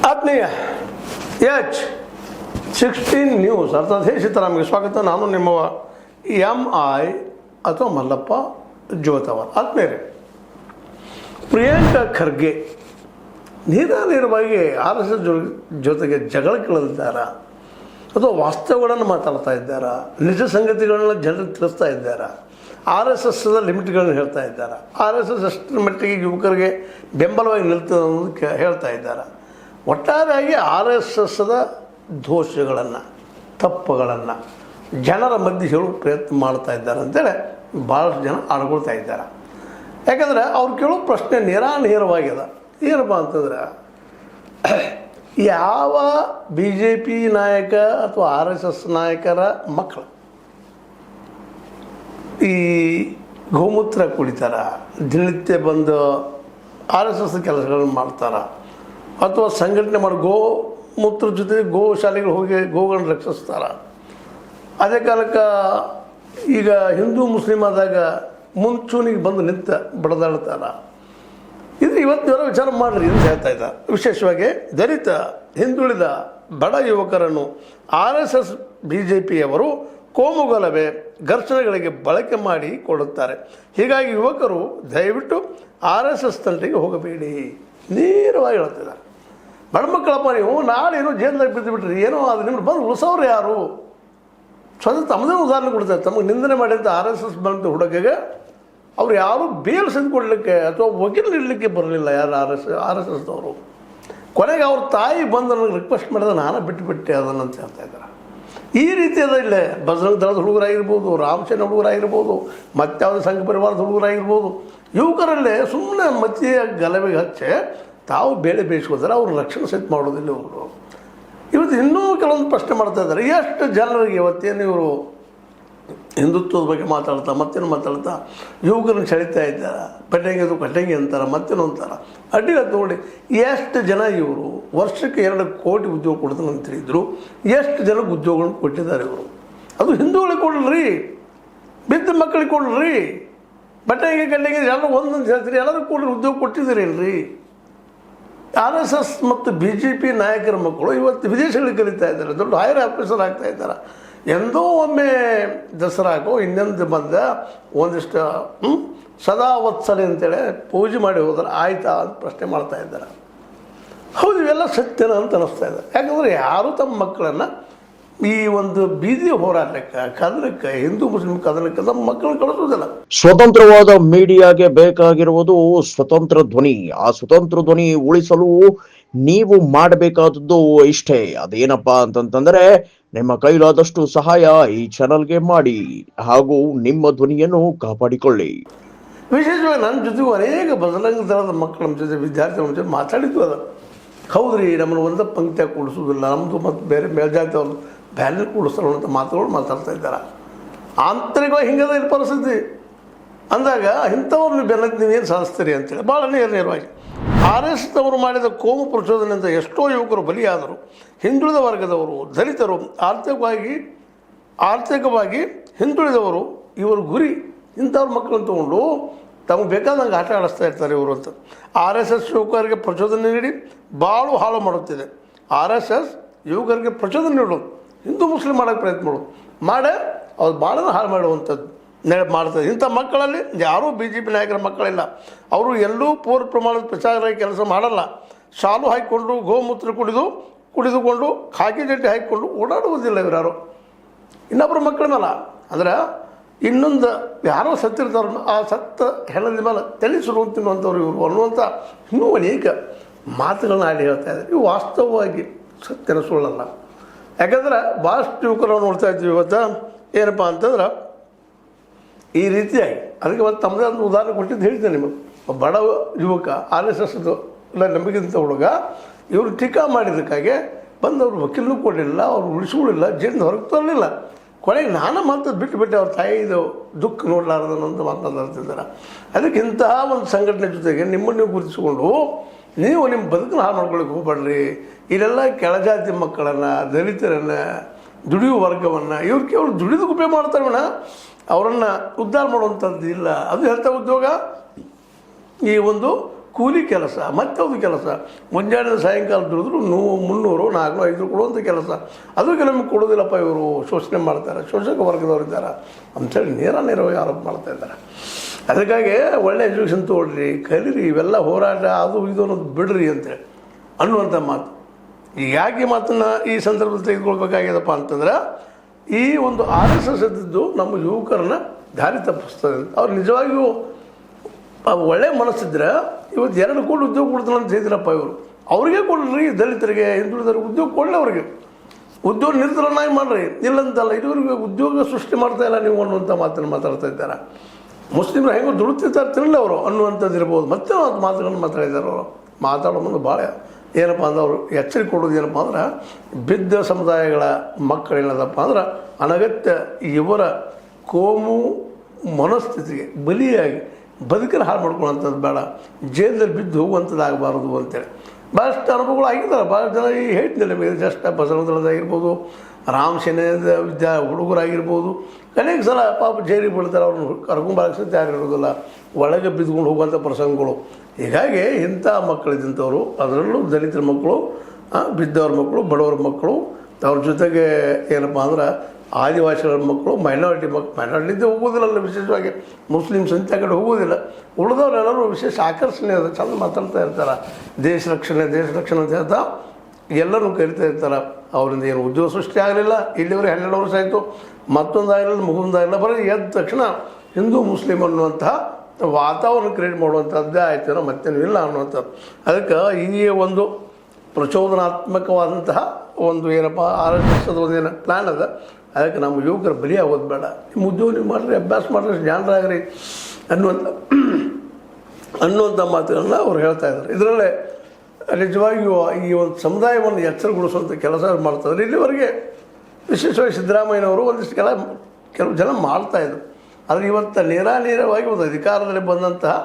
ಆತ್ಮೀಯ H16 news ಅರ್ಥಾತ್ ಹೇ ಸೀತಾರಾಮ್ಗೆ ಸ್ವಾಗತ. ನಾನು ನಿಮ್ಮ MI ಅಥವಾ ಮಲ್ಲಪ್ಪ ಜೋತವರ್. ಆತ್ಮೀಯರೇ, ಪ್ರಿಯಾಂಕಾ ಖರ್ಗೆ ನೇರವಾಗಿ RSS ಜೊತೆಗೆ ಜಗಳಕ್ಕಿಳಿದಿದ್ದಾರಾ ಅಥವಾ ವಾಸ್ತವಗಳನ್ನು ಮಾತಾಡ್ತಾ ಇದ್ದಾರಾ, ನಿಜ ಸಂಗತಿಗಳನ್ನ ಜನರಿಗೆ ತಿಳಿಸ್ತಾ ಇದ್ದಾರಾ, RSSದ ಲಿಮಿಟ್ಗಳನ್ನು ಹೇಳ್ತಾ ಇದ್ದಾರೆ, RSS ಅಷ್ಟರ ಮಟ್ಟಿಗೆ ಯುವಕರಿಗೆ ಬೆಂಬಲವಾಗಿ ನಿಲ್ತದೆ ಅನ್ನೋದು ಹೇಳ್ತಾ ಇದ್ದಾರೆ. ಒಟ್ಟಾರೆಯಾಗಿ RSSದ ದೋಷಗಳನ್ನು ತಪ್ಪುಗಳನ್ನು ಜನರ ಮಧ್ಯೆ ಹೇಳೋ ಪ್ರಯತ್ನ ಮಾಡ್ತಾ ಇದ್ದಾರೆ ಅಂತೇಳಿ ಭಾಳಷ್ಟು ಜನ ಆಡ್ಕೊಳ್ತಾ ಇದ್ದಾರೆ. ಯಾಕಂದರೆ ಅವ್ರು ಕೇಳೋ ಪ್ರಶ್ನೆ ನೇರವಾಗ್ಯದ. ಏನಪ್ಪ ಅಂತಂದ್ರೆ, ಯಾವ BJP ನಾಯಕ ಅಥವಾ RSS ನಾಯಕರ ಮಕ್ಕಳು ಈ ಗೋಮೂತ್ರ ಕುಡಿತಾರ, ದಿನನಿತ್ಯ ಬಂದು RSS ಕೆಲಸಗಳನ್ನು ಮಾಡ್ತಾರ, ಅಥವಾ ಸಂಘಟನೆ ಮಾಡಿ ಗೋಮೂತ್ರ ಜೊತೆಗೆ ಗೋಶಾಲೆಗಳು ಹೋಗಿ ಗೋಗಳನ್ನು ರಕ್ಷಿಸ್ತಾರ. ಅದೇ ಕಾಲಕ್ಕೆ ಈಗ ಹಿಂದೂ ಮುಸ್ಲಿಮ್ ಆದಾಗ ಮುಂಚೂಣಿಗೆ ಬಂದು ನಿಂತ ಬಡದಾಡ್ತಾರ. ಇದು ಇವತ್ತಿನ ವಿಚಾರ ಮಾಡಿರಿ ಅಂತ ಹೇಳ್ತಾ ಇದ್ದಾರೆ. ವಿಶೇಷವಾಗಿ ದಲಿತ ಹಿಂದುಳಿದ ಬಡ ಯುವಕರನ್ನು RSS BJPಯವರು ಕೋಮುಗಲಭೆ ಘರ್ಷಣೆಗಳಿಗೆ ಬಳಕೆ ಮಾಡಿ ಕೊಡುತ್ತಾರೆ. ಹೀಗಾಗಿ ಯುವಕರು ದಯವಿಟ್ಟು RSS ತಂಟೆಗೆ ಹೋಗಬೇಡಿ ನೇರವಾಗಿ ಹೇಳ್ತಿದ್ದಾರೆ. ಬಡ ಮಕ್ಕಳಪ್ಪ, ನೀವು ನಾಳೇನೋ ಜೈಲ್ದಾಗ ಬಿದ್ದು ಬಿಟ್ರಿ, ಏನೋ ಅದು ನಿಮ್ಗೆ ಬಂದು ಉಳಿಸೋರು ಯಾರು? ಸ್ವತಃ ತಮ್ಮದೇ ಉದಾಹರಣೆ ಕೊಡ್ತಾರೆ. ತಮಗೆ ನಿಂದನೆ ಮಾಡಿದಂಥ RSS ಬಂದ ಹುಡುಗಿಗೆ ಅವ್ರು ಯಾರು ಬೇಲ್ ಸೆಂದು ಕೊಡಲಿಕ್ಕೆ ಅಥವಾ ವಕೀಲ ಇಡಲಿಕ್ಕೆ ಬರಲಿಲ್ಲ. ಯಾರು RSSದವರು ಕೊನೆಗೆ ಅವ್ರ ತಾಯಿ ಬಂದು ನನಗೆ ರಿಕ್ವೆಸ್ಟ್ ಮಾಡಿದ್ರೆ ನಾನು ಬಿಟ್ಟುಬಿಟ್ಟೆ ಅದನ್ನು ಅಂತ ಹೇಳ್ತಾ ಇದ್ದಾರೆ. ಈ ರೀತಿಯಾದ ಇಲ್ಲೇ ಬಜರಂಗ ದಳದ ಹುಡುಗರಾಗಿರ್ಬೋದು, ರಾಮಸೇನೆ ಹುಡುಗರಾಗಿರ್ಬೋದು, ಮತ್ತಾವುದೇ ಸಂಘ ಪರಿವಾರದ ಹುಡುಗರಾಗಿರ್ಬೋದು, ಯುವಕರಲ್ಲೇ ಸುಮ್ಮನೆ ಮತ್ತಿಯ ಗಲಭೆಗೆ ಹಚ್ಚಿ ತಾವು ಬೇಳೆ ಬೇಯಿಸ್ಕೋತಾರೆ. ಅವ್ರು ರಕ್ಷಣೆ ಸಹಿತ ಮಾಡೋದಿಲ್ಲ. ಇವರು ಇವತ್ತು ಇನ್ನೂ ಕೆಲವೊಂದು ಪ್ರಶ್ನೆ ಮಾಡ್ತಾ ಇದ್ದಾರೆ. ಎಷ್ಟು ಜನರಿಗೆ ಇವತ್ತೇನು ಇವರು ಹಿಂದುತ್ವದ ಬಗ್ಗೆ ಮಾತಾಡ್ತಾ ಮತ್ತೇನು ಮಾತಾಡ್ತಾ ಯುವಕರನ್ನು ಸೆಳೀತಾ ಇದ್ದಾರೆ. ಪೆಟ್ಟಂಗಿ ಕಟ್ಟಂಗಿ ಅಂತಾರೆ, ಮತ್ತೇನು ಅಂತಾರೆ. ಅಡ್ಡಿಲ್ಲ ನೋಡಿ, ಎಷ್ಟು ಜನ ಇವರು ವರ್ಷಕ್ಕೆ 2 ಕೋಟಿ ಉದ್ಯೋಗ ಕೊಡ್ತಾನೆ ಅಂತ ಹೇಳಿದ್ರು. ಎಷ್ಟು ಜನಕ್ಕೆ ಉದ್ಯೋಗಗಳನ್ನು ಕೊಟ್ಟಿದ್ದಾರೆ ಇವರು. ಅದು ಹಿಂದೂಗಳಿಗೆ ಕೊಡ್ರಿ, ಬಿದ್ದ ಮಕ್ಕಳಿಗೆ ಕೊಡ್ರಿ, ಬಟ್ಟೆಗೆ ಕಟ್ಟಂಗಿ ಎಲ್ಲರೂ ಒಂದೊಂದು ಹೇಳ್ತೀರಿ, ಎಲ್ಲರೂ ಕೊಡ್ರಿ, ಉದ್ಯೋಗ ಕೊಟ್ಟಿದ್ದೀರಿ ಇಲ್ರಿ. RSS ಮತ್ತು BJP ನಾಯಕರ ಮಕ್ಕಳು ಇವತ್ತು ವಿದೇಶಗಳಿಗೆ ಕಲಿತಾ ಇದ್ದಾರೆ, ದೊಡ್ಡ ಹೈಯರ್ ಆಫೀಸರ್ ಆಗ್ತಾ ಇದ್ದಾರೆ. ಎಂದೋ ಒಮ್ಮೆ ದಸರಾಗೋ ಇನ್ನೊಂದು ಬಂದ ಒಂದಿಷ್ಟು ಸದಾ ವತ್ಸಲೆ ಅಂತೇಳಿ ಪೂಜೆ ಮಾಡಿ ಹೋದ್ರೆ ಆಯ್ತಾ ಅಂತ ಪ್ರಶ್ನೆ ಮಾಡ್ತಾ ಇದ್ದಾರೆ. ಹೌದು, ಇವೆಲ್ಲ ಸತ್ಯನ ಅಂತ ಅನ್ನಿಸ್ತಾ ಇದೆ. ಯಾಕಂದರೆ ಯಾರೂ ತಮ್ಮ ಮಕ್ಕಳನ್ನು ಈ ಒಂದು ಬೀದಿ ಹೋರಾಟಕ್ಕೆ ಕದನಕ್ಕೆ, ಹಿಂದೂ ಮುಸ್ಲಿಂ ಕದನಕ್ಕೆ ನಮ್ಮ ಮಕ್ಕಳನ್ನು ಕಳಿಸೋದಿಲ್ಲ. ಸ್ವತಂತ್ರವಾದ ಮೀಡಿಯಾಗೆ ಬೇಕಾಗಿರುವುದು ಸ್ವತಂತ್ರ ಧ್ವನಿ. ಆ ಸ್ವತಂತ್ರ ಧ್ವನಿ ಉಳಿಸಲು ನೀವು ಮಾಡಬೇಕಾದದ್ದು ಇಷ್ಟೇ. ಅದೇನಪ್ಪಾ ಅಂತಂತಂದ್ರೆ, ನಿಮ್ಮ ಕೈಲಾದಷ್ಟು ಸಹಾಯ ಈ ಚಾನಲ್ಗೆ ಮಾಡಿ ಹಾಗೂ ನಿಮ್ಮ ಧ್ವನಿಯನ್ನು ಕಾಪಾಡಿಕೊಳ್ಳಿ. ವಿಶೇಷವಾಗಿ ನನ್ನ ಜೊತೆಗೂ ಅನೇಕ ಬಜರಂಗ ದಳದ ಮಕ್ಕಳ ಜೊತೆ ವಿದ್ಯಾರ್ಥಿಗಳ ಜೊತೆ ಮಾತಾಡಿದ್ವು. ಅದು ಹೌದ್ರಿ, ನಮ್ಮನ್ನು ಒಂದೇ ಪಂಕ್ತಿಯಾಗಿ ಕೂಡಿಸೋದಿಲ್ಲ, ನಮ್ಮದು ಮತ್ತು ಬೇರೆ ಮೇಲ್ಜಾತಿ ಅವ್ರದ್ದು ಬ್ಯಾನರ್ ಕೂಡಿಸ್ತಾರೆ ಅಂತ ಮಾತುಗಳು ಮಾತಾಡ್ತಾ ಇದ್ದಾರೆ. ಆಂತರಿಕವಾಗಿ ಹಿಂಗದ ಇಲ್ಲಿ ಪರಿಸ್ಥಿತಿ ಅಂದಾಗ ಇಂಥವ್ರು ನೀವು ಬೆನ್ನತ್ತಿ ನೀವೇನು ಸಾಧಿಸ್ತೀರಿ ಅಂತೇಳಿ ಭಾಳ ನೇರವಾಗಿ RSSದವರು ಮಾಡಿದ ಕೋಮು ಪ್ರಚೋದನೆಯಿಂದ ಎಷ್ಟೋ ಯುವಕರು ಬಲಿಯಾದರು. ಹಿಂದುಳಿದ ವರ್ಗದವರು, ದಲಿತರು, ಆರ್ಥಿಕವಾಗಿ ಹಿಂದುಳಿದವರು ಇವರು ಗುರಿ. ಇಂಥವ್ರ ಮಕ್ಕಳನ್ನು ತೊಗೊಂಡು ತಮಗೆ ಬೇಕಾದಂಗೆ ಆಟ ಆಡಿಸ್ತಾ ಇರ್ತಾರೆ ಇವರು ಅಂತ. RSS ಯುವಕರಿಗೆ ಪ್ರಚೋದನೆ ನೀಡಿ ಭಾಳ ಹಾಳು ಮಾಡುತ್ತಿದೆ. RSS ಯುವಕರಿಗೆ ಪ್ರಚೋದನೆ ನೀಡೋದು, ಹಿಂದೂ ಮುಸ್ಲಿಂ ಮಾಡೋಕ್ಕೆ ಪ್ರಯತ್ನ ಮಾಡೋದು, ಮಾಡೇ ಅವ್ರು ಭಾಳ ಹಾಳು ಮಾಡುವಂಥದ್ದು ಮಾಡ್ತಾರೆ. ಇಂಥ ಮಕ್ಕಳಲ್ಲಿ ಯಾರೂ BJP ನಾಯಕರ ಮಕ್ಕಳಿಲ್ಲ. ಅವರು ಎಲ್ಲೂ ಪೂರ್ಣ ಪ್ರಮಾಣದ ಪ್ರಚಾರ ಕೆಲಸ ಮಾಡಲ್ಲ. ಶಾಲು ಹಾಕಿಕೊಂಡು ಗೋಮೂತ್ರ ಕುಡಿದುಕೊಂಡು ಖಾಕಿ ಜಡ್ಡಿ ಹಾಕಿಕೊಂಡು ಓಡಾಡುವುದಿಲ್ಲ ಇವರಾರು. ಇನ್ನೊಬ್ಬರ ಮಕ್ಕಳ ಮೇಲೆ ಅಂದ್ರೆ ಇನ್ನೊಂದು ಯಾರೋ ಸತ್ತಿರ್ತಾರ, ಆ ಸತ್ತ ಹೆಣದ ಮೇಲೆ ತಲೆ ಸುರು ತಿನ್ನುವಂಥವ್ರು ಇವರು ಅನ್ನುವಂಥ ಇನ್ನೂ ಅನೇಕ ಮಾತುಗಳನ್ನ ಆಡಿ ಹೇಳ್ತಾ ಇದ್ದಾರೆ. ಇವು ವಾಸ್ತವವಾಗಿ ಸತ್ಯನ ಸುಳ್ಳಲ್ಲ. ಯಾಕಂದ್ರೆ ಭಾಳಷ್ಟು ಯುವಕರನ್ನು ನೋಡ್ತಾ ಇದ್ದೀವಿ ಇವತ್ತು. ಏನಪ್ಪ ಅಂತಂದ್ರೆ ಈ ರೀತಿಯಾಗಿ ಅದಕ್ಕೆ ಒಂದು ತಮ್ಮದೇ ಒಂದು ಉದಾಹರಣೆ ಕೊಟ್ಟಿದ್ದು ಹೇಳ್ತೇನೆ ನಿಮಗೆ. ಬಡ ಯುವಕ RSSದು ಇಲ್ಲ ನಂಬಿಕೆಂಥ ಹುಡುಗ ಇವರು ಟೀಕಾ ಮಾಡಿದ್ದಕ್ಕಾಗಿ ಬಂದವರು ವಕೀಲನೂ ಕೊಡಲಿಲ್ಲ, ಅವ್ರು ಉಳಿಸ್ಕೊಳ್ಳಿಲ್ಲ, ಜೈಲಿಂದ ಹೊರಗೆ ತರಲಿಲ್ಲ. ಕೊನೆಗೆ ನಾನು ಮಾತು ಬಿಟ್ಟು ಅವ್ರ ತಾಯಿದು ದುಃಖ ನೋಡಲಾರ್ದನ್ನೊಂದು ಮಾತನಾಡ್ತಿದ್ದಾರೆ. ಅದಕ್ಕೆ ಇಂತಹ ಒಂದು ಸಂಘಟನೆ ಜೊತೆಗೆ ನಿಮ್ಮನ್ನು ನೀವು ಗುರುತಿಸಿಕೊಂಡು ನೀವು ನಿಮ್ಮ ಬದುಕನ್ನು ಹಾಳು ಮಾಡ್ಕೊಳ್ಳಿಕ್ಕೆ ಹೋಗ್ಬೇಡ್ರಿ. ಇಲ್ಲೆಲ್ಲ ಕೆಳಜಾತಿ ಮಕ್ಕಳನ್ನು, ದಲಿತರನ್ನು, ದುಡಿಯುವ ವರ್ಗವನ್ನು ಇವ್ರು ಕೇವಲ ದುಡಿದು ಉಪಯೋಗ ಮಾಡ್ತಾರಣ, ಅವರನ್ನು ಉದ್ಧಾರ ಮಾಡುವಂಥದ್ದು ಇಲ್ಲ. ಅದು ಹೇಳ್ತಾ ಉದ್ಯೋಗ ಈ ಒಂದು ಕೂಲಿ ಕೆಲಸ ಮತ್ತದು ಕೆಲಸ ಮುಂಜಾನೆ ಸಾಯಂಕಾಲ ದುಡಿದ್ರು 300 400 500 ಕೊಡುವಂಥ ಕೆಲಸ ಅದು ಕೆಲವೊಮ್ಮೆ ಕೊಡೋದಿಲ್ಲಪ್ಪ, ಇವರು ಶೋಷಣೆ ಮಾಡ್ತಾರೆ, ಶೋಷಕ ವರ್ಗದವರಿದ್ದಾರೆ ಅಂಥೇಳಿ ನೇರವಾಗಿ ಆರೋಪ ಮಾಡ್ತಾ ಇದ್ದಾರೆ. ಅದಕ್ಕಾಗಿ ಒಳ್ಳೆ ಎಜುಕೇಷನ್ ತೊಗೊಳ್ರಿ, ಕಲೀರಿ, ಇವೆಲ್ಲ ಹೋರಾಟ ಅದು ಇದು ಅನ್ನೋದು ಬಿಡ್ರಿ ಅಂತೇಳಿ ಅನ್ನುವಂಥ ಮಾತು. ಯಾಕೆ ಮಾತನ್ನು ಈ ಸಂದರ್ಭದಲ್ಲಿ ತೆಗೆದುಕೊಳ್ಬೇಕಾಗ್ಯದಪ್ಪ ಅಂತಂದ್ರೆ, ಈ ಒಂದು RSS ಇದ್ದಿದ್ದು ನಮ್ಮ ಯುವಕರನ್ನ ದಾರಿ ತಪ್ಪಿಸ್ತದೆ ಅಂತ. ಅವ್ರು ನಿಜವಾಗಿಯೂ ಒಳ್ಳೆ ಮನಸ್ಸಿದ್ರೆ ಇವತ್ತು 2 ಕೋಟಿ ಉದ್ಯೋಗ ಕೊಡ್ತಾನೆ ಅಂತ ಹೇಳಿದ್ರಪ್ಪ ಇವರು. ಅವ್ರಿಗೆ ಕೊಡ್ರಿ, ದಲಿತರಿಗೆ ಹಿಂದುಳಿದರಿಗೆ ಉದ್ಯೋಗ ಕೊಡಲಿ, ಅವ್ರಿಗೆ ಉದ್ಯೋಗ ನಿರತರನ್ನಾಗಿ ಮಾಡ್ರಿ, ಇಲ್ಲಂತಲ್ಲ. ಇದುವರೆಗೆ ಉದ್ಯೋಗ ಸೃಷ್ಟಿ ಮಾಡ್ತಾ ಇಲ್ಲ ನೀವು ಅನ್ನುವಂಥ ಮಾತನ್ನು ಮಾತಾಡ್ತಾ ಇದ್ದಾರೆ. ಮುಸ್ಲಿಮರು ಹೆಂಗೋ ದುಡುತ್ತಿರ್ತಾರೆ ತಿನ್ನಲಿ ಅವರು ಅನ್ನುವಂಥದ್ದು ಇರ್ಬೋದು. ಮತ್ತೆ ಮಾತುಗಳನ್ನು ಮಾತಾಡಿದ್ದಾರೆ. ಅವರು ಮಾತಾಡೋ ಮುಂದೆ ಭಾಳ ಏನಪ್ಪ ಅಂದ್ರೆ ಅವರು ಎಚ್ಚರಿಕೆ ಕೊಡೋದು ಏನಪ್ಪ ಅಂದ್ರೆ, ಬಿದ್ದ ಸಮುದಾಯಗಳ ಮಕ್ಕಳೇನದಪ್ಪ ಅಂದ್ರೆ ಅನಗತ್ಯ ಇವರ ಕೋಮು ಮನಸ್ಥಿತಿಗೆ ಬಲಿಯಾಗಿ ಬದುಕನ್ನು ಹಾಳು ಮಾಡ್ಕೊಳ್ಳೋಂಥದ್ದು ಬೇಡ, ಜೈಲಲ್ಲಿ ಬಿದ್ದು ಹೋಗುವಂಥದ್ದು ಆಗಬಾರ್ದು ಅಂತೇಳಿ ಭಾಳಷ್ಟು ಅನುಭವಗಳು ಆಗಿದ್ದಾರೆ. ಭಾಳ ಜನ ಈ ಹೇಳ್ತಿಲ್ಲ ನಿಮಗೆ, ಜಸ್ಟ್ ಬಸವನದಳದಾಗಿರ್ಬೋದು, ರಾಮ ಸೇನೆಯ ಹುಡುಗರಾಗಿರ್ಬೋದು, ಅನೇಕ ಸಲ ಪಾಪ ಜೈಲಿಗೆ ಬೀಳ್ತಾರೆ. ಅವ್ರನ್ನ ಕರ್ಕೊಂಬರಕ್ಕೆ ತಯಾರು ಇರೋದಿಲ್ಲ, ಒಳಗೆ ಬಿದ್ದುಕೊಂಡು ಹೋಗುವಂಥ ಪ್ರಸಂಗಗಳು. ಹೀಗಾಗಿ ಇಂಥ ಮಕ್ಕಳಿದ್ದಂಥವ್ರು, ಅದರಲ್ಲೂ ದಲಿತರ ಮಕ್ಕಳು, ಬಿದ್ದವ್ರ ಮಕ್ಕಳು, ಬಡವರ ಮಕ್ಕಳು, ಅವ್ರ ಜೊತೆಗೆ ಏನಪ್ಪ ಅಂದ್ರೆ ಆದಿವಾಸಿಗಳ ಮಕ್ಕಳು, ಮೈನಾರಿಟಿದ್ದೇ ಹೋಗೋದಿಲ್ಲ, ವಿಶೇಷವಾಗಿ ಮುಸ್ಲಿಮ್ಸ್ ಅಂತ ಕಡೆ ಹೋಗೋದಿಲ್ಲ. ಉಳಿದವರೆಲ್ಲರೂ ವಿಶೇಷ ಆಕರ್ಷಣೆ ಅದ, ಚಂದ ಮಾತಾಡ್ತಾ ಇರ್ತಾರೆ. ದೇಶ ರಕ್ಷಣೆ ಅಂತ ಹೇಳ್ತಾ ಎಲ್ಲರೂ ಕರಿತಾ ಇರ್ತಾರೆ. ಅವರಿಂದ ಏನು ಉದ್ಯೋಗ ಸೃಷ್ಟಿ ಆಗಲಿಲ್ಲ, ಇಲ್ಲಿವರೆಗೆ 12 ವರ್ಷ ಆಯಿತು, ಮತ್ತೊಂದಾಗಿರಲಿಲ್ಲ, ಮಗುಂದಾಗಿರಲಿಲ್ಲ. ಬರೀ ಎದ್ದ ತಕ್ಷಣ ಹಿಂದೂ ಮುಸ್ಲಿಮ್ ಅನ್ನುವಂತಹ ವಾತಾವರಣ ಕ್ರಿಯೇಟ್ ಮಾಡುವಂಥದ್ದೇ ಆಯ್ತೇನೋ, ಮತ್ತೇನೂ ಇಲ್ಲ ಅನ್ನುವಂಥದ್ದು. ಅದಕ್ಕೆ ಈ ಒಂದು ಪ್ರಚೋದನಾತ್ಮಕವಾದಂತಹ ಒಂದು ಏನಪ್ಪ RSS ಒಂದೇನು ಪ್ಲ್ಯಾನ್ ಅದ. ಅದಕ್ಕೆ ನಮ್ಮ ಯುವಕರು ಬಲಿ ಆಗೋದು ಬೇಡ, ನಿಮ್ಮ ಉದ್ಯೋಗ ನೀವು ಮಾಡಿರಿ, ಅಭ್ಯಾಸ ಮಾಡಿರಿ, ಜಾಣರಾಗ್ರಿ ಅನ್ನುವಂಥ ಮಾತುಗಳನ್ನ ಅವ್ರು ಹೇಳ್ತಾ ಇದ್ದಾರೆ. ಇದರಲ್ಲೇ ನಿಜವಾಗಿಯೂ ಈ ಒಂದು ಸಮುದಾಯವನ್ನು ಎಚ್ಚರಗೊಳಿಸುವಂಥ ಕೆಲಸ ಮಾಡ್ತಾಯಿದ್ರು. ಇಲ್ಲಿವರೆಗೆ ವಿಶೇಷವಾಗಿ ಸಿದ್ದರಾಮಯ್ಯನವರು ಒಂದಿಷ್ಟು ಕೆಲವು ಜನ ಮಾಡ್ತಾಯಿದ್ರು. ಆದರೆ ಇವತ್ತು ನೇರವಾಗಿ ಒಂದು ಅಧಿಕಾರದಲ್ಲಿ ಬಂದಂತಹ,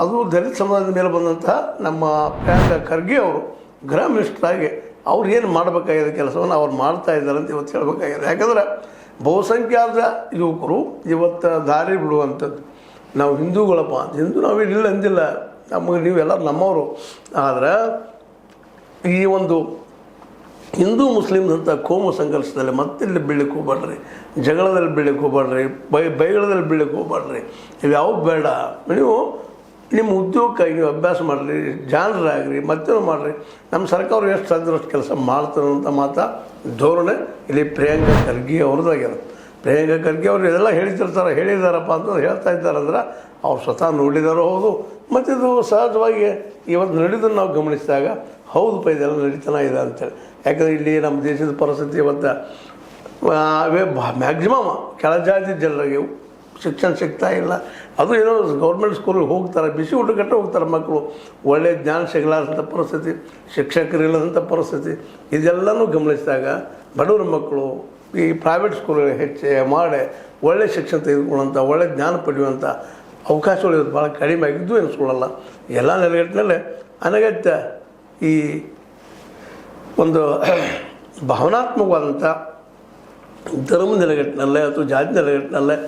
ಅದು ದಲಿತ ಸಮುದಾಯದ ಮೇಲೆ ಬಂದಂತಹ ನಮ್ಮ ಪ್ರಿಯಾಂಕಾ ಖರ್ಗೆ ಅವರು ಗೃಹ ಮಿನಿಸ್ಟ್ರಾಗಿ ಅವ್ರು ಏನು ಮಾಡಬೇಕಾಗಿದೆ ಕೆಲಸವನ್ನು ಅವ್ರು ಮಾಡ್ತಾ ಇದ್ದಾರೆ ಅಂತ ಇವತ್ತು ಹೇಳಬೇಕಾಗಿದೆ. ಯಾಕಂದ್ರೆ ಬಹುಸಂಖ್ಯಾತ ಯುವಕರು ಇವತ್ತು ದಾರಿ ಬಿಡುವಂಥದ್ದು. ನಾವು ಹಿಂದೂಗಳಪ್ಪ ಅಂತ, ಹಿಂದೂ ನಾವೇನಿಲ್ಲ ಅಂದಿಲ್ಲ, ನಮಗೆ ನೀವೆಲ್ಲ ನಮ್ಮವರು. ಆದರೆ ಈ ಒಂದು ಹಿಂದೂ ಮುಸ್ಲಿಮ್ಸ್ ಅಂತ ಕೋಮು ಸಂಘರ್ಷದಲ್ಲಿ ಮತ್ತಿಲ್ಲಿ ಬೀಳಕ್ಕೆ ಹೋಗ್ಬೇಡ್ರಿ, ಜಗಳದಲ್ಲಿ ಬೀಳಕ್ಕೆ ಹೋಗ್ಬೇಡ್ರಿ, ಬೈಗಳದಲ್ಲಿ ಬೀಳಕ್ಕೆ ಹೋಗ್ಬೇಡ್ರಿ. ಇವ್ಯಾವ ಬೇಡ. ನೀವು ನಿಮ್ಮ ಉದ್ಯೋಗಕ್ಕಾಗಿ ನೀವು ಅಭ್ಯಾಸ ಮಾಡಿರಿ, ಜಾಣರಾಗ್ರಿ, ಮತ್ತೇನು ಮಾಡಿರಿ. ನಮ್ಮ ಸರ್ಕಾರ ಎಷ್ಟು ಸಾಧ್ಯ ಅಷ್ಟು ಕೆಲಸ ಮಾಡ್ತಾರೆ ಅಂತ ಧೋರಣೆ ಇಲ್ಲಿ ಪ್ರಿಯಾಂಕಾ ಖರ್ಗೆ ಅವ್ರದ್ದಾಗ್ಯದ. ಪ್ರಿಯಾಂಕಾ ಖರ್ಗೆ ಅವರು ಇದೆಲ್ಲ ಹೇಳಿದಾರಪ್ಪ ಅಂತ ಹೇಳ್ತಾ ಇದ್ದಾರೆ ಅಂದ್ರೆ ಅವ್ರು ಸ್ವತಃ ನೋಡಿದಾರೋ ಹೌದು. ಮತ್ತು ಇದು ಸಹಜವಾಗಿ ಇವತ್ತು ನಡೆದನ್ನು ನಾವು ಗಮನಿಸಿದಾಗ ಹೌದಪ್ಪ ಇದೆಲ್ಲ ನಡೀತಾನೆ ಇದೆ ಅಂತೇಳಿ. ಯಾಕಂದರೆ ಇಲ್ಲಿ ನಮ್ಮ ದೇಶದ ಪರಿಸ್ಥಿತಿ ಇವತ್ತು ಮ್ಯಾಕ್ಸಿಮಮ್ ಕೆಳಜಾತಿ ಜನರಿಗೆ ಶಿಕ್ಷಣ ಸಿಗ್ತಾ ಇಲ್ಲ. ಅದು ಏನೋ ಗೌರ್ಮೆಂಟ್ ಸ್ಕೂಲಿಗೆ ಹೋಗ್ತಾರೆ, ಬಿಸಿ ಊಟಕ್ಕಟ್ಟೆ ಹೋಗ್ತಾರೆ ಮಕ್ಕಳು. ಒಳ್ಳೆಯ ಜ್ಞಾನ ಸಿಗಲಾರ್ದಂಥ ಪರಿಸ್ಥಿತಿ, ಶಿಕ್ಷಕರಿಲ್ಲದಂಥ ಪರಿಸ್ಥಿತಿ, ಇದೆಲ್ಲನೂ ಗಮನಿಸಿದಾಗ ಬಡವರ ಮಕ್ಕಳು ಈ ಪ್ರೈವೇಟ್ ಸ್ಕೂಲ್ಗಳಿಗೆ ಹೆಚ್ಚು ಮಾಡಿ ಒಳ್ಳೆಯ ಶಿಕ್ಷಣ ತೆಗೆದುಕೊಳ್ಳುವಂಥ, ಒಳ್ಳೆಯ ಜ್ಞಾನ ಪಡೆಯುವಂಥ ಅವಕಾಶಗಳು ಇವತ್ತು ಭಾಳ ಕಡಿಮೆ ಆಗಿದ್ದು ಎನಿಸ್ಕೊಳ್ಳಲ್ಲ. ಎಲ್ಲ ನೆಲೆಗಟ್ಟಿನಲ್ಲೇ ಅನಗತ್ಯ ಈ ಒಂದು ಭಾವನಾತ್ಮಕವಾದಂಥ ಧರ್ಮ ನೆಲೆಗಟ್ಟಿನಲ್ಲೇ ಅಥವಾ ಜಾತಿ ನೆಲೆಗಟ್ಟಿನಲ್ಲೇ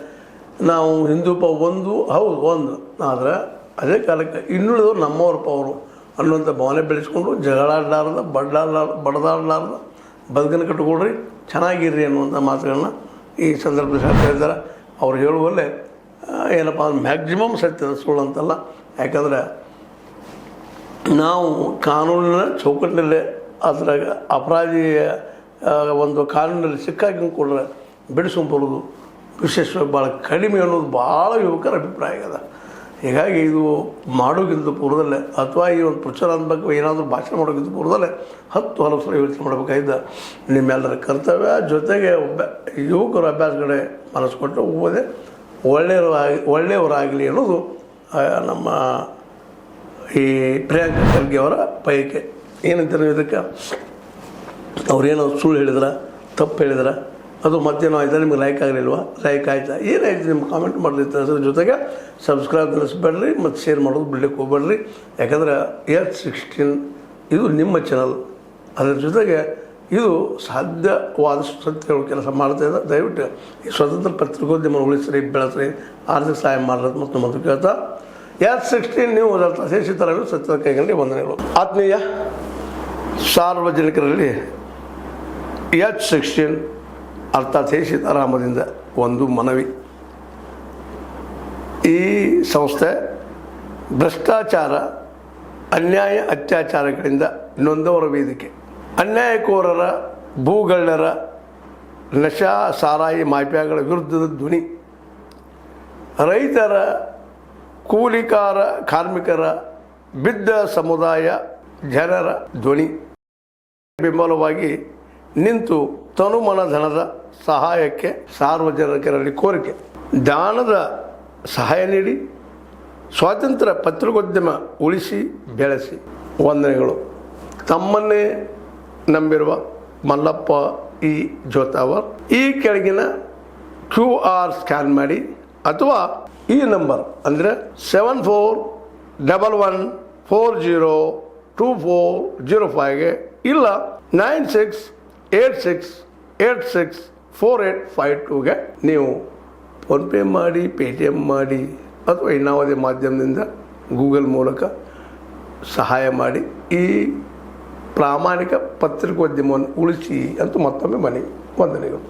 ನಾವು ಹಿಂದೂಪ ಒಂದು ಆದರೆ ಅದೇ ಕಾಲಕ್ಕೆ ಇನ್ನುಳಿದವರು ನಮ್ಮವ್ರಪ್ಪ ಅವರು ಅನ್ನುವಂಥ ಭಾವನೆ ಬೆಳೆಸ್ಕೊಂಡು ಜಗಳಾಡಲಾರ್ದ ಬಡದಾಡಲಾರ್ದ ಬದುಕನ್ನು ಕಟ್ಟಿಕೊಡ್ರಿ, ಚೆನ್ನಾಗಿರ್ರಿ ಅನ್ನುವಂಥ ಮಾತುಗಳನ್ನ ಈ ಸಂದರ್ಭದಲ್ಲಿ ಹೇಳ್ತಾ ಇದ್ದಾರೆ. ಅವ್ರು ಹೇಳುವಲ್ಲೇ ಏನಪ್ಪ ಅಂದ್ರೆ ಮ್ಯಾಕ್ಸಿಮಮ್ ಸತ್ಯದ ಸುಳ್ಳು ಅಂತಲ್ಲ. ಯಾಕಂದರೆ ನಾವು ಕಾನೂನಿನ ಚೌಕಟ್ಟಿನಲ್ಲೇ ಅದ್ರಾಗ ಅಪರಾಧಿಯ ಒಂದು ಕಾನೂನಲ್ಲಿ ಸಿಕ್ಕಾಕೊಂಡ್ರೆ ಬಿಡಿಸ್ಕೊಂಡ್ಬರೋದು ವಿಶೇಷವಾಗಿ ಭಾಳ ಕಡಿಮೆ ಅನ್ನೋದು ಭಾಳ ಯುವಕರ ಅಭಿಪ್ರಾಯ ಆಗಿದೆ. ಹೀಗಾಗಿ ಇದು ಮಾಡೋಕ್ಕಿಂತ ಪೂರ್ವದಲ್ಲೇ ಅಥವಾ ಈ ಒಂದು ಪ್ರಚಾರಾತ್ಮಕ ಏನಾದರೂ ಭಾಷಣ ಮಾಡೋಕ್ಕಿಂತ ಪೂರ್ವದಲ್ಲೇ 10 ಹಲವು ಸಲ ಯೋಚನೆ ಮಾಡಬೇಕಾಗಿದ್ದ ನಿಮ್ಮೆಲ್ಲರ ಕರ್ತವ್ಯ. ಜೊತೆಗೆ ಯುವಕರು ಅಭ್ಯಾಸ ಕಡೆ ಮನಸ್ಸು ಕೊಟ್ಟು ಹೋಗೋದೇ ಒಳ್ಳೆಯವರಾಗಲಿ ಅನ್ನೋದು ನಮ್ಮ ಈ ಪ್ರಿಯಾಂಕಾ ಖರ್ಗೆ ಅವರ ಬಯಕೆ. ಏನಂತಾರೆ ಇದಕ್ಕೆ, ಅವ್ರೇನೋ ಸುಳ್ಳು ಹೇಳಿದ್ರೆ, ತಪ್ಪು ಹೇಳಿದ್ರೆ, ಅದು ಮತ್ತೇನೋ ಆಯ್ತಾ, ನಿಮ್ಗೆ ಲೈಕ್ ಆಗಲಿಲ್ವಾ, ಲೈಕ್ ಆಯ್ತಾ, ಏನಾಯ್ತು ನಿಮ್ಮ ಕಾಮೆಂಟ್ ಮಾಡಲಿತ್ತು. ಅದ್ರ ಜೊತೆಗೆ ಸಬ್ಸ್ಕ್ರೈಬ್ ತಿಳಿಸ್ಬೇಡ್ರಿ ಮತ್ತು ಶೇರ್ ಮಾಡೋದು ಬಿಡ್ಲಿಕ್ಕೆ ಹೋಗ್ಬೇಡ್ರಿ. ಯಾಕಂದ್ರೆ H16 ಇದು ನಿಮ್ಮ ಚಾನಲ್. ಅದರ ಜೊತೆಗೆ ಇದು ಸಾಧ್ಯವಾದಷ್ಟು ಸತ್ಯಗಳು ಕೆಲಸ ಮಾಡ್ತಾಯಿದೆ. ದಯವಿಟ್ಟು ಈ ಸ್ವತಂತ್ರ ಪತ್ರಿಕೋದ್ಯಮ ಉಳಿಸ್ರಿ, ಬೆಳೆಸ್ರಿ, ಆರ್ಥಿಕ ಸಹಾಯ ಮಾಡ್ರಿ ಮತ್ತು ಕೇಳ್ತಾ H16 ನೀವು ಓದಾಡ್ತಾ ಶೇಷಿತರನ್ನು ಸತ್ಯದ ಕೈಗೊಂಡು ವಂದನೆಗಳು. ಆತ್ಮೀಯ ಸಾರ್ವಜನಿಕರಲ್ಲಿ H16 ಅರ್ಥಾತ್ ಹೇ ಸೀತಾರಾಮದಿಂದ ಒಂದು ಮನವಿ. ಈ ಸಂಸ್ಥೆ ಭ್ರಷ್ಟಾಚಾರ, ಅನ್ಯಾಯ, ಅತ್ಯಾಚಾರಗಳಿಂದ ನೊಂದವರ ವೇದಿಕೆ. ಅನ್ಯಾಯಕೋರರ, ಭೂಗಳ್ಳರ, ನಶಾ ಸಾರಾಯಿ ಮಾಫಿಯಾಗಳ ವಿರುದ್ಧದ ಧ್ವನಿ. ರೈತರ, ಕೂಲಿಕಾರ, ಕಾರ್ಮಿಕರ, ಬಿದ್ದ ಸಮುದಾಯ ಜನರ ಧ್ವನಿ. ಬೆಂಬಲವಾಗಿ ನಿಂತು ತನುಮನ ಧನದ ಸಹಾಯಕ್ಕೆ ಸಾರ್ವಜನಿಕರಲ್ಲಿ ಕೋರಿಕೆ. ದಾನದ ಸಹಾಯ ನೀಡಿ ಸ್ವಾತಂತ್ರ್ಯ ಪತ್ರಿಕೋದ್ಯಮ ಉಳಿಸಿ ಬೆಳೆಸಿ. ವಂದನೆಗಳು. ತಮ್ಮನ್ನೇ ನಂಬಿರುವ ಮಲ್ಲಪ್ಪ ಇ ಜೋತಾವರ್. ಈ ಕೆಳಗಿನ QR ಸ್ಕ್ಯಾನ್ ಮಾಡಿ ಅಥವಾ ಈ ನಂಬರ್ ಅಂದರೆ 7411402405ಗೆ ಇಲ್ಲ 9686864852ಗೆ ನೀವು ಫೋನ್ಪೇ ಮಾಡಿ, ಪೇಟಿಎಮ್ ಮಾಡಿ ಅಥವಾ ಇನ್ನಾವುದೇ ಮಾಧ್ಯಮದಿಂದ ಗೂಗಲ್ ಮೂಲಕ ಸಹಾಯ ಮಾಡಿ ಈ ಪ್ರಾಮಾಣಿಕ ಪತ್ರಿಕೋದ್ಯಮವನ್ನು ಉಳಿಸಿ ಅಂತ ಮತ್ತೊಮ್ಮೆ ಮನವಿ. ವಂದನೆಗಳು.